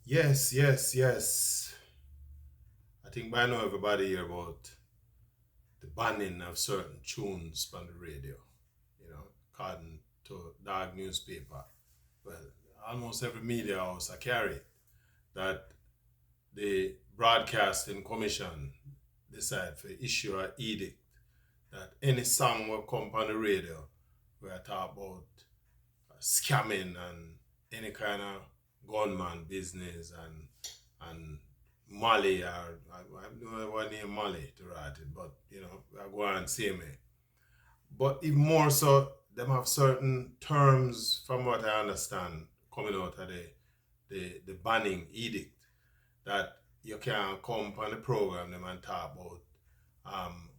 Yes, yes, yes. I think by now everybody hear about the banning of certain tunes on the radio, according to Dog newspaper. Well, almost every media house I carry that the Broadcasting Commission decide to issue an edict that any song will come on the radio where I talk about scamming and any kind of gunman business and Mali or I don't know what name Mali to write it, but I go and see me. But even more so, them have certain terms from what I understand coming out of the banning edict that you can't come on the program them and talk about um,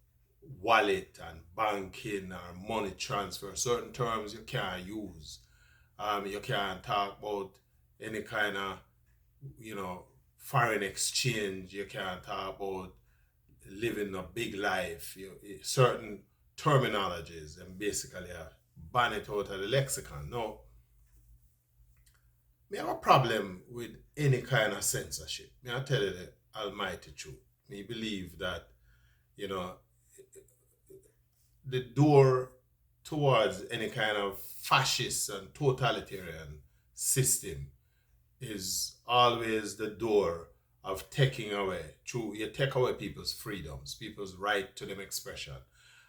wallet and banking or money transfer. Certain terms you can't use. You can't talk about any kind of, foreign exchange. You can't talk about living a big life. Certain terminologies and basically ban it out of the lexicon. No, me have a problem with any kind of censorship. Me I tell you the almighty truth. Me believe that, you know, the door towards any kind of fascist and totalitarian system is always the door of taking away, you take away people's freedoms, people's right to them expression.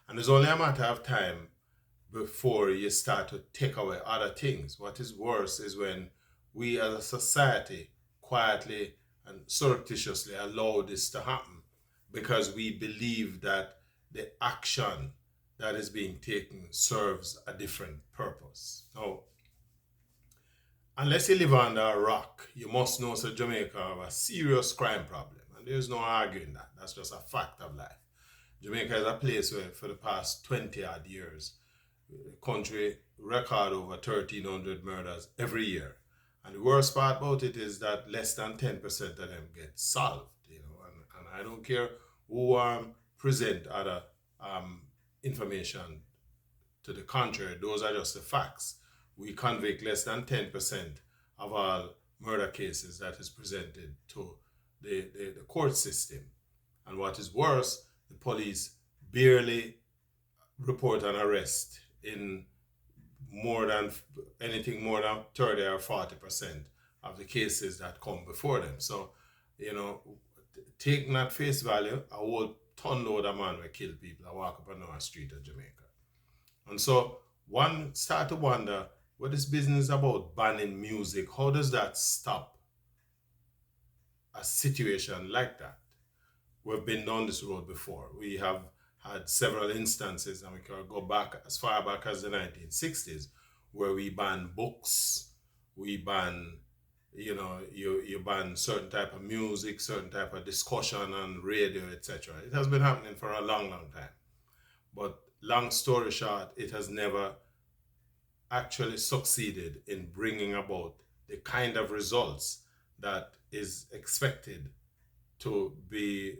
And it's only a matter of time before you start to take away other things. What is worse is when we as a society quietly and surreptitiously allow this to happen because we believe that the action that is being taken serves a different purpose. Now, unless you live under a rock, you must know that Jamaica have a serious crime problem. And there's no arguing that. That's just a fact of life. Jamaica is a place where, for the past 20 odd years, the country record over 1,300 murders every year. And the worst part about it is that less than 10% of them get solved. And I don't care who present other information to the contrary, those are just the facts. We convict less than 10% of all murder cases that is presented to the court system. And what is worse, the police barely report an arrest in more than anything more than 30 or 40% of the cases that come before them. So, you know, taking that face value, a whole ton load of man will kill people. I walk up and down the street of Jamaica. And so one start to wonder what is business about banning music? How does that stop a situation like that? We've been down this road before. We have had several instances, and we can go back as far back as the 1960s, where we ban books, we ban, you ban certain type of music, certain type of discussion on radio, etc. It has been happening for a long, long time. But long story short, it has never actually succeeded in bringing about the kind of results that is expected to be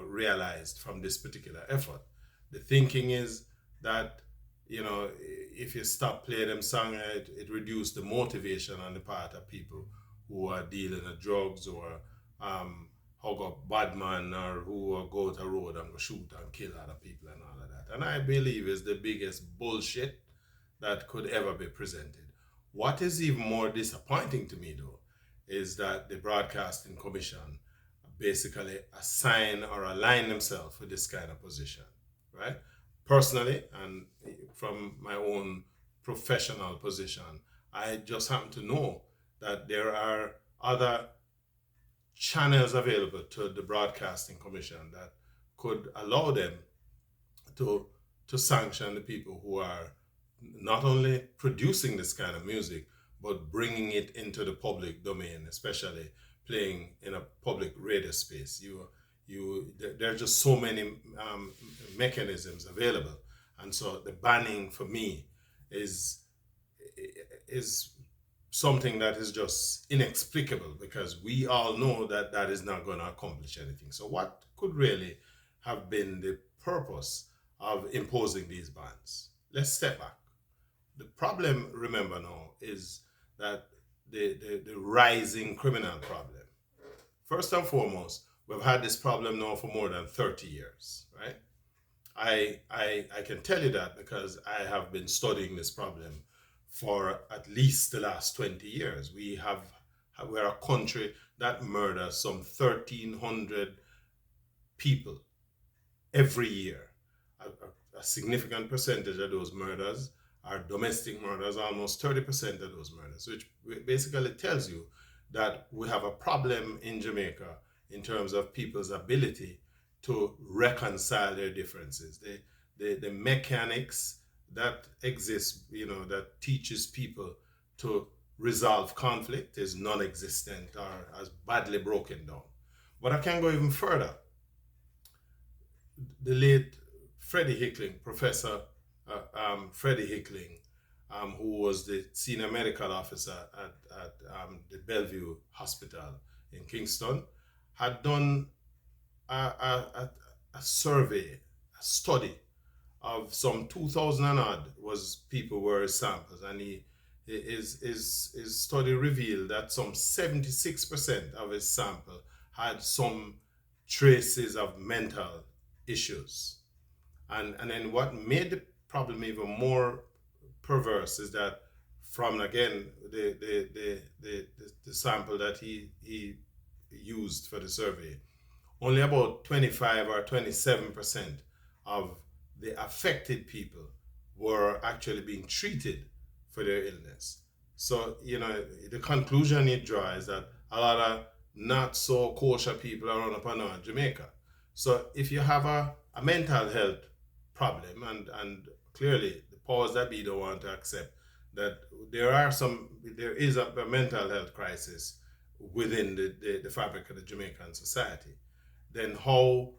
realized from this particular effort. The thinking is that if you stop playing them song, it reduces the motivation on the part of people who are dealing with drugs or hug up bad man or who go to the road and go shoot and kill other people and all of that. And I believe is the biggest bullshit that could ever be presented. What is even more disappointing to me, though, is that the Broadcasting Commission basically assign or align themselves with this kind of position, right? Personally, and from my own professional position, I just happen to know that there are other channels available to the Broadcasting Commission that could allow them to sanction the people who are not only producing this kind of music but bringing it into the public domain, especially playing in a public radio space. There are just so many mechanisms available, and so the banning for me is is something that is just inexplicable because we all know that that is not going to accomplish anything. So what could really have been the purpose of imposing these bans? Let's step back. The problem, remember now, is that the rising criminal problem. First and foremost, we've had this problem now for more than 30 years, right? I can tell you that because I have been studying this problem for at least the last 20 years. We're a country that murders some 1,300 people every year. A significant percentage of those murders are domestic murders, almost 30% of those murders, which basically tells you that we have a problem in Jamaica in terms of people's ability to reconcile their differences. The mechanics that exist, that teaches people to resolve conflict is non-existent or has badly broken down. But I can go even further. The late Freddie Hickling, Professor Freddie Hickling, who was the senior medical officer at the Bellevue Hospital in Kingston, had done a survey, a study of some 2,000 and odd people were his samples, and his study revealed that some 76% of his sample had some traces of mental issues. And then what made the problem even more perverse is that from, again, the sample that he used for the survey, only about 25 or 27% of the affected people were actually being treated for their illness. So, the conclusion you draw is that a lot of not so kosher people are around upon Jamaica. So if you have a mental health problem, and clearly the powers that be don't want to accept that there is a mental health crisis within the fabric of the Jamaican society, then how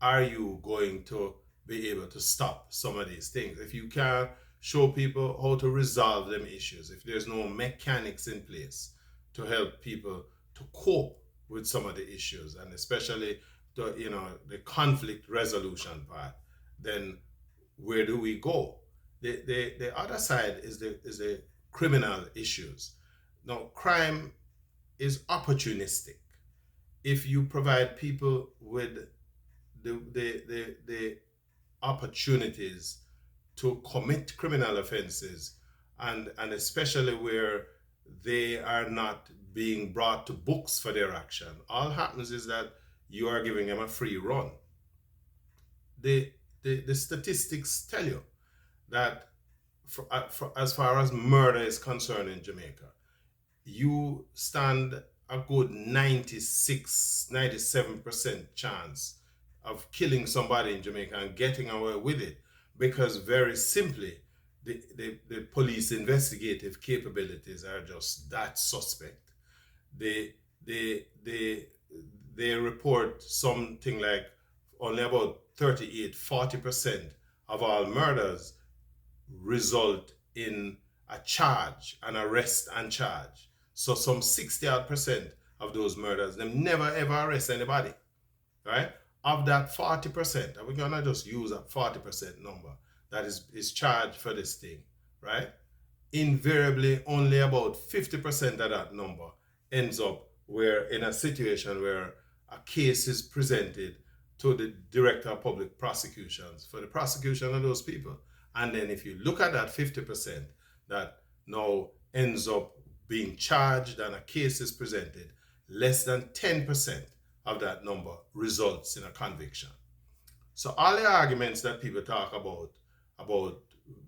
are you going to be able to stop some of these things? If you can't show people how to resolve them issues, if there's no mechanics in place to help people to cope with some of the issues, and especially the conflict resolution part, then where do we go? The other side is the criminal issues. Now, crime is opportunistic. If you provide people with the opportunities to commit criminal offenses, and especially where they are not being brought to books for their action, all happens is that you are giving them a free run. The statistics tell you that as far as murder is concerned in Jamaica, you stand a good 97% chance of killing somebody in Jamaica and getting away with it, because very simply the police investigative capabilities are just that suspect. They report something like only about 40% of all murders result in a charge, an arrest and charge. So some 60% of those murders, them never ever arrest anybody, right? Of that 40%, and we're gonna just use a 40% number that is charged for this thing, right? Invariably, only about 50% of that number ends up in a situation where a case is presented to the Director of Public Prosecutions for the prosecution of those people. And then if you look at that 50% that now ends up being charged and a case is presented, less than 10% of that number results in a conviction. So all the arguments that people talk about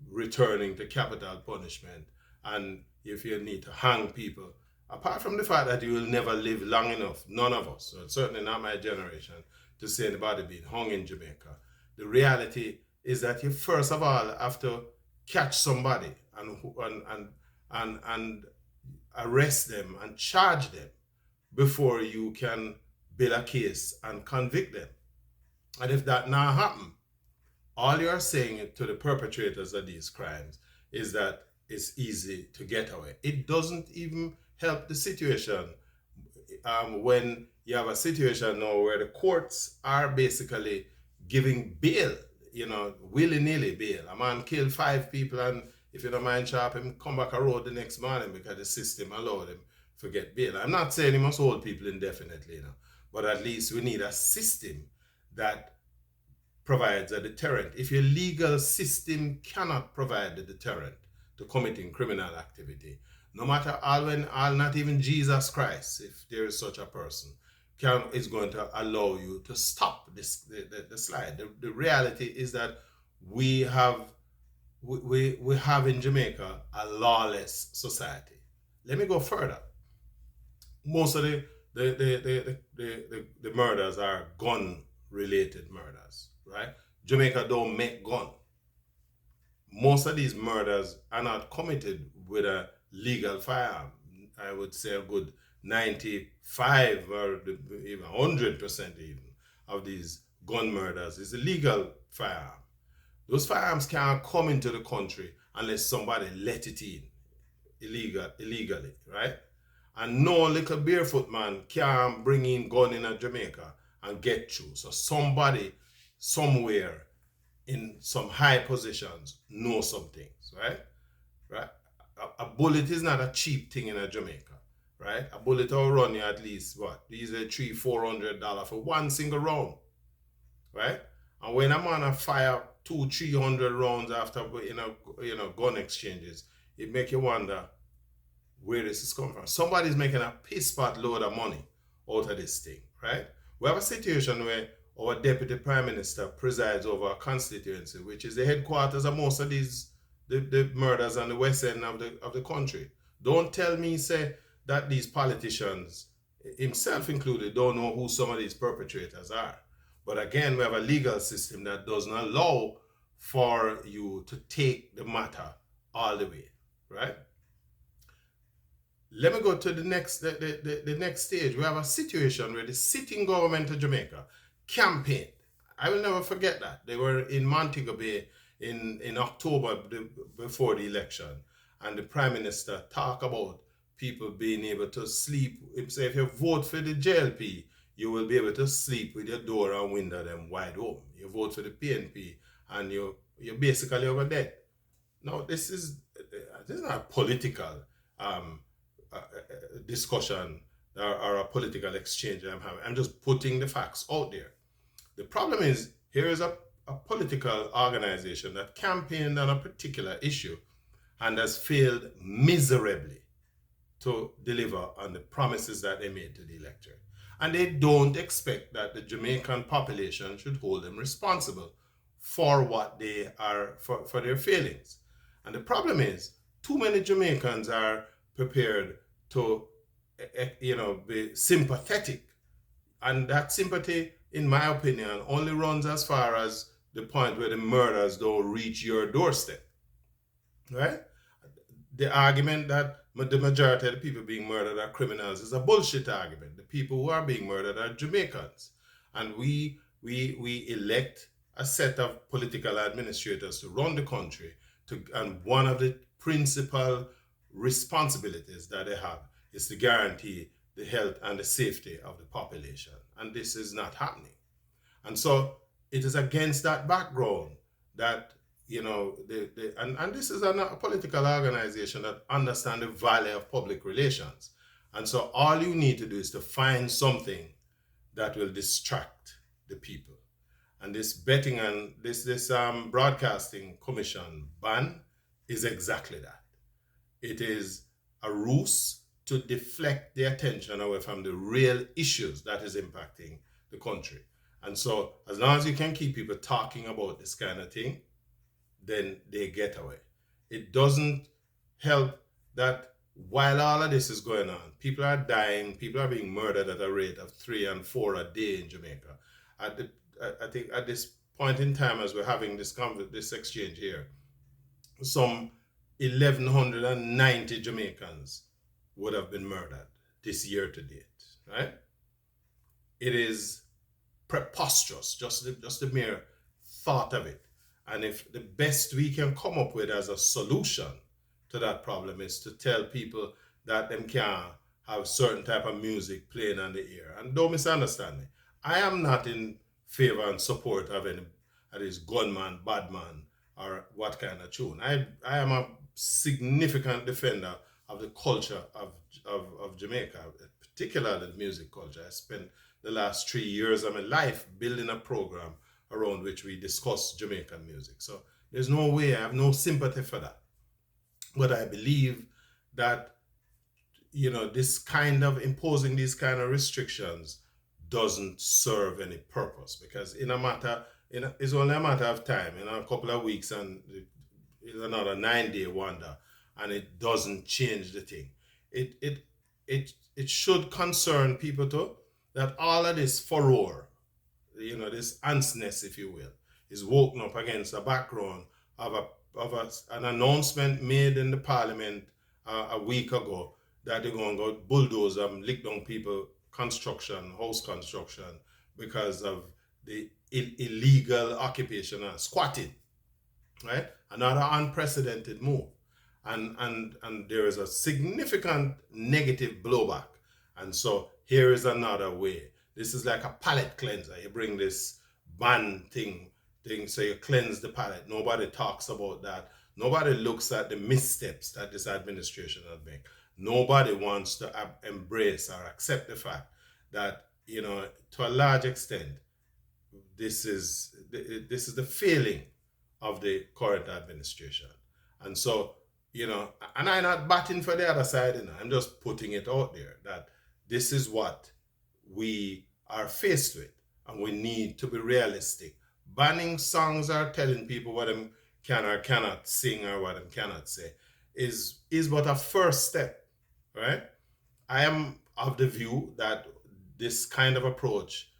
returning to capital punishment, and if you need to hang people, apart from the fact that you will never live long enough, none of us, certainly not my generation, to see anybody being hung in Jamaica, the reality is that you first of all have to catch somebody and arrest them and charge them before you can build a case and convict them. And if that not happen, all you're saying to the perpetrators of these crimes is that it's easy to get away. It doesn't even help the situation when you have a situation now where the courts are basically giving bail, willy-nilly bail. A man killed 5 people, and if you don't mind sharp, him come back a road the next morning because the system allowed him get bail. I'm not saying he must hold people indefinitely, but at least we need a system that provides a deterrent. If your legal system cannot provide the deterrent to committing criminal activity, no matter not even Jesus Christ, if there is such a person, is going to allow you to stop the slide. The reality is that we have in Jamaica a lawless society. Let me go further. Most of the murders are gun related murders, right? Jamaica don't make gun. Most of these murders are not committed with a legal firearm. I would say a good 95 or even 100% even of these gun murders is illegal firearm. Those firearms can't come into the country unless somebody let it in illegally, right? And no little barefoot man can bring in gun in Jamaica and get through. So somebody somewhere in some high positions knows some things, right? Right? A bullet is not a cheap thing in Jamaica, right? A bullet will run you at least what? These are $300-400 for one single round, right? And when a man fire 200-300 rounds after gun exchanges, it make you wonder where this is coming from. Somebody's making a piss pot load of money out of this thing, right? We have a situation where our deputy prime minister presides over a constituency, which is the headquarters of most of these the murders on the west end of the country. Don't tell me, say, that these politicians, himself included, don't know who some of these perpetrators are. But again, we have a legal system that doesn't allow for you to take the matter all the way, right? Let me go to the next stage. We have a situation where the sitting government of Jamaica campaigned. I will never forget that. They were in Montego Bay in October before the election, and the Prime Minister talked about people being able to sleep. Say if you vote for the JLP, you will be able to sleep with your door and window them wide open. You vote for the PNP, and you're basically over there. Now this is not a political discussion or a political exchange I'm having. I'm just putting the facts out there. The problem is, here is a political organization that campaigned on a particular issue and has failed miserably to deliver on the promises that they made to the electorate. And they don't expect that the Jamaican population should hold them responsible for what they are, for their failings. And the problem is, too many Jamaicans are prepared to, be sympathetic. And that sympathy, in my opinion, only runs as far as the point where the murders don't reach your doorstep, right? The argument that the majority of the people being murdered are criminals is a bullshit argument. The people who are being murdered are Jamaicans. And we elect a set of political administrators to run the country, and one of the principal responsibilities that they have is to guarantee the health and the safety of the population. And this is not happening. And so it is against that background that, and this is a political organization that understands the value of public relations. And so all you need to do is to find something that will distract the people. And this betting and this broadcasting commission ban is exactly that. It is a ruse to deflect the attention away from the real issues that is impacting the country. And so as long as you can keep people talking about this kind of thing, then they get away. It doesn't help that while all of this is going on, people are dying, people are being murdered at a rate of 3 and 4 a day in Jamaica. I think at this point in time, as we're having this exchange here, some 1,190 Jamaicans would have been murdered this year to date, right? It is preposterous, just the mere thought of it. And if the best we can come up with as a solution to that problem is to tell people that them can't have certain type of music playing on the ear. And don't misunderstand me. I am not in favor and support of any of this gunman, badman, or what kind of tune. I am a significant defender of the culture of Jamaica, particularly the music culture. I spent the last 3 years of my life building a program around which we discuss Jamaican music. So there's no way, I have no sympathy for that. But I believe that, this kind of imposing these kind of restrictions doesn't serve any purpose, because it's only a matter of time, in a couple of weeks, and it's another 9-day wonder, and it doesn't change the thing. It should concern people too, that all of this furore, this antness, if you will, is woken up against the background of an announcement made in the parliament a week ago, that they're going to go bulldoze and lick down people house construction, because of the illegal occupation and squatting, right? Another unprecedented move. And there is a significant negative blowback. And so here is another way. This is like a palate cleanser. You bring this ban thing, so you cleanse the palate. Nobody talks about that. Nobody looks at the missteps that this administration has made. Nobody wants to embrace or accept the fact that, to a large extent, this is the failing of the current administration. And so, and I'm not batting for the other side, I'm just putting it out there that this is what we are faced with, and we need to be realistic. Banning songs or telling people what them can or cannot sing or what them cannot say is but a first step, right? I am of the view that this kind of approach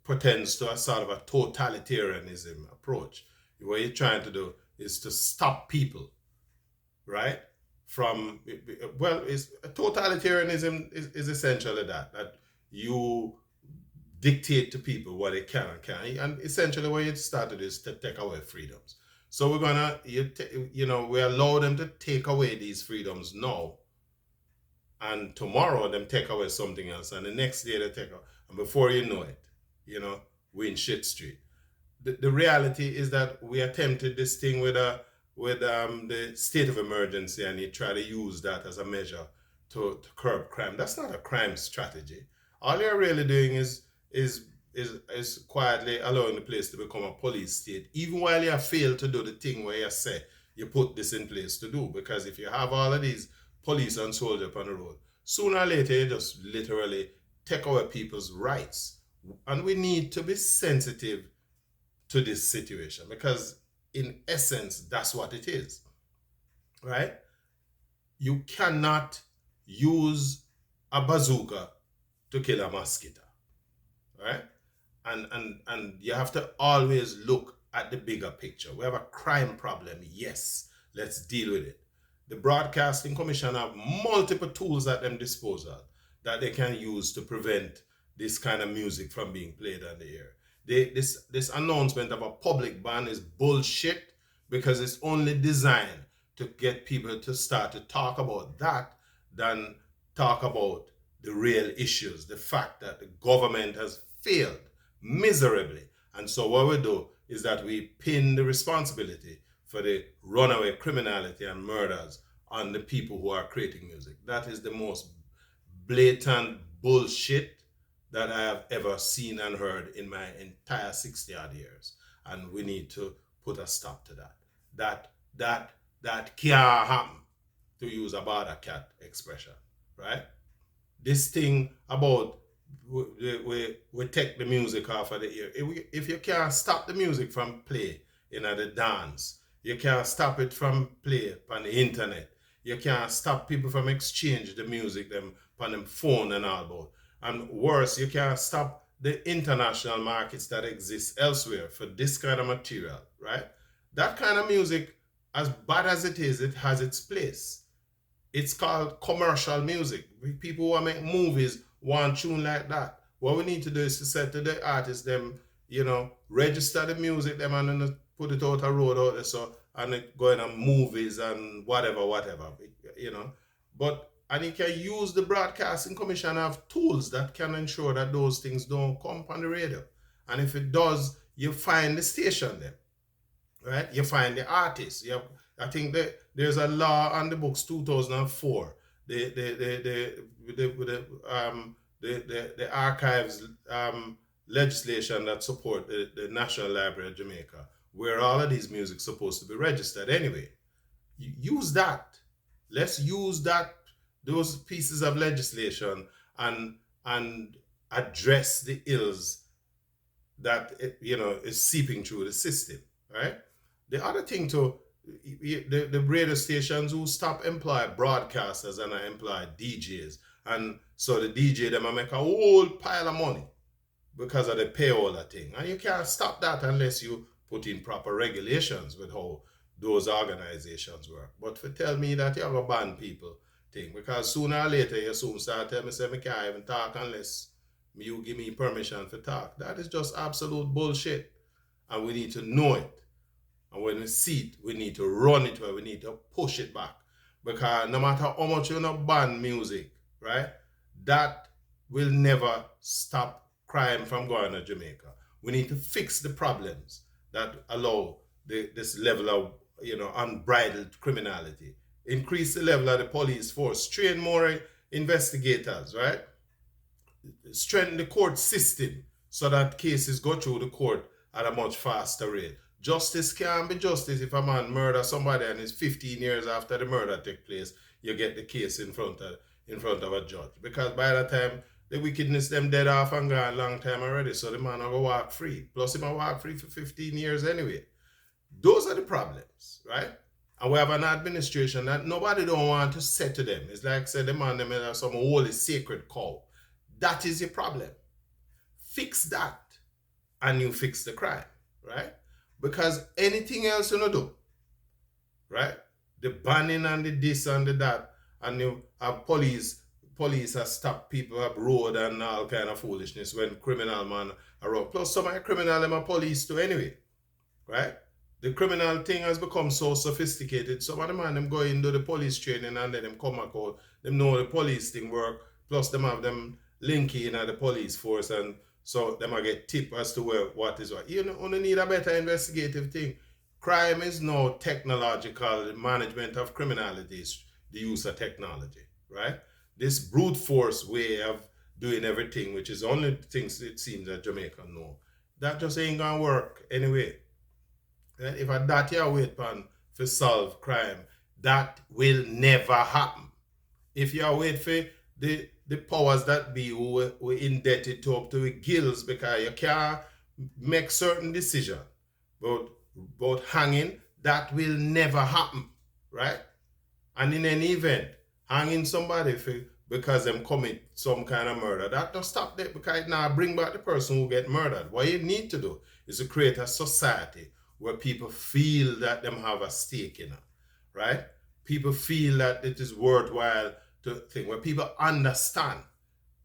pertains to a sort of a totalitarianism approach. What you're trying to do is to stop people, right? Totalitarianism is essentially that you dictate to people what they can and can't, and essentially what you started is to take away freedoms. So we're gonna, we allow them to take away these freedoms now, and tomorrow them take away something else, and the next day they take away, and before you know it, we're in shit street. The reality is that we attempted this thing with the state of emergency, and you try to use that as a measure to curb crime. That's not a crime strategy. All you're really doing is quietly allowing the place to become a police state, even while you fail to do the thing where you say you put this in place to do. Because if you have all of these police and soldiers on the road, sooner or later you just literally take away people's rights. And we need to be sensitive to this situation, because in essence, that's what it is, right? You cannot use a bazooka to kill a mosquito, right? And you have to always look at the bigger picture. We have a crime problem, yes, let's deal with it. The Broadcasting Commission have multiple tools at their disposal that they can use to prevent this kind of music from being played on the air. This announcement of a public ban is bullshit, because it's only designed to get people to start to talk about that than talk about the real issues, the fact that the government has failed miserably. And so what we do is that we pin the responsibility for the runaway criminality and murders on the people who are creating music. That is the most blatant bullshit that I have ever seen and heard in my entire 60-odd years. And we need to put a stop to that. That can't happen, to use a border cat expression, right? This thing about we take the music off of the ear. If you can't stop the music from play in the dance, you can't stop it from play on the internet, you can't stop people from exchange the music them on them phone and all about. And worse, you can't stop the international markets that exist elsewhere for this kind of material, right? That kind of music, as bad as it is, it has its place. It's called commercial music. People who make movies want tune like that. What we need to do is to say to the artists, them, register the music, them, and then put it out a road out there, so, and it going on movies and whatever, and you can use the Broadcasting Commission have tools that can ensure that those things don't come on the radio. And if it does, you find the station then, right? You find the artists. I think that there's a law on the books 2004 the archives legislation that support the National Library of Jamaica, where all of these music supposed to be registered anyway. Use that. Let's use those pieces of legislation and and address the ills that is seeping through the system, right? The other thing to the radio stations who stop employ broadcasters and employ DJs, and so the DJ them make a whole pile of money because of the payola thing, and you can't stop that unless you put in proper regulations with how those organizations work. But for tell me that you're gonna ban people thing, because sooner or later you soon start telling me say me can't even talk unless you give me permission to talk. That is just absolute bullshit. And we need to know it. And when we see it, we need to run it, we need to push it back. Because no matter how much you ban music, right, that will never stop crime from going to Jamaica. We need to fix the problems that allow this level of unbridled criminality. Increase the level of the police force, train more investigators, right? Strengthen the court system so that cases go through the court at a much faster rate. Justice can't be justice if a man murder somebody and it's 15 years after the murder take place, you get the case in front of a judge. Because by the time the wickedness them dead off and gone long time already, so the man will walk free. Plus he will walk free for 15 years anyway. Those are the problems, right? And we have an administration that nobody don't want to say to them. It's like say the man them have some holy sacred cow. That is your problem. Fix that and you fix the crime, right? Because anything else you do, right? The banning and the this and the that, and you have police have stopped people up road and all kind of foolishness when criminal man around. Plus some of the criminal them are police too anyway, right? The criminal thing has become so sophisticated. Some of the man them go into the police training and then them come back out. Them know the police thing work. Plus them have them linky in the police force, and so them get tip as to what is what. You only need a better investigative thing. Crime is no technological management of criminality, is the use of technology, right? This brute force way of doing everything, which is the only things it seems that Jamaica know, that just ain't gonna work anyway. Right? If a that you wait pan for solve crime, that will never happen. If you wait for the powers that be who were indebted to up to the gills because you can't make certain decision about hanging, that will never happen, right? And in any event, hanging somebody because them commit some kind of murder, that don't stop that, because it now bring back the person who get murdered. What you need to do is to create a society where people feel that them have a stake in it, right? People feel that it is worthwhile to think, where people understand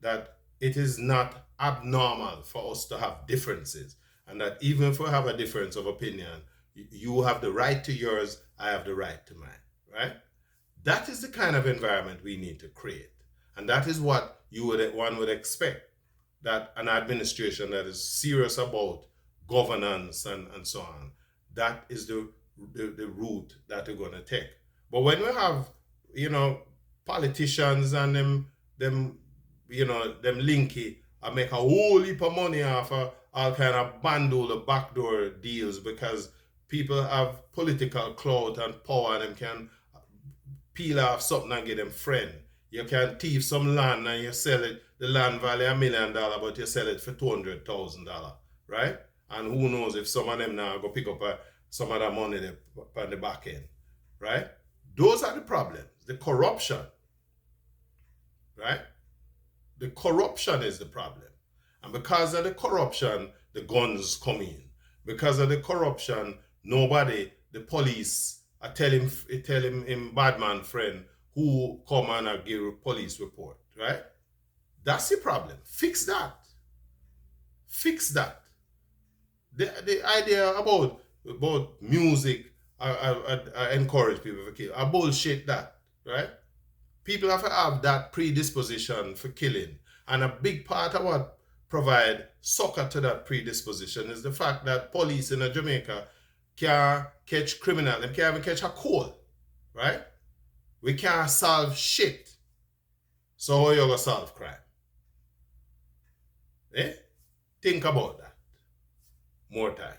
that it is not abnormal for us to have differences, and that even if we have a difference of opinion, you have the right to yours, I have the right to mine, right? That is the kind of environment we need to create. And that is what one would expect, that an administration that is serious about governance and so on, that is the route that we're going to take. But when we have, politicians and them linky and make a whole heap of money off of all kind of bundle of backdoor deals because people have political clout and power and them can peel off something and get them friend. You can thief some land and you sell it, the land value $1 million, but you sell it for $200,000, right? And who knows if some of them now go pick up some of that money on the back end, right? Those are the problems. The corruption, right? The corruption is the problem. And because of the corruption, the guns come in. Because of the corruption, the police tell him bad man friend who come and give a police report, right? That's the problem. Fix that. Fix that. The idea about music, I encourage people to kill. I bullshit that, right? People have to have that predisposition for killing. And a big part of what provide succor to that predisposition is the fact that police in Jamaica can't catch criminals. They can't even catch a cold, right? We can't solve shit. So how you gonna solve crime? Eh? Think about that. More time.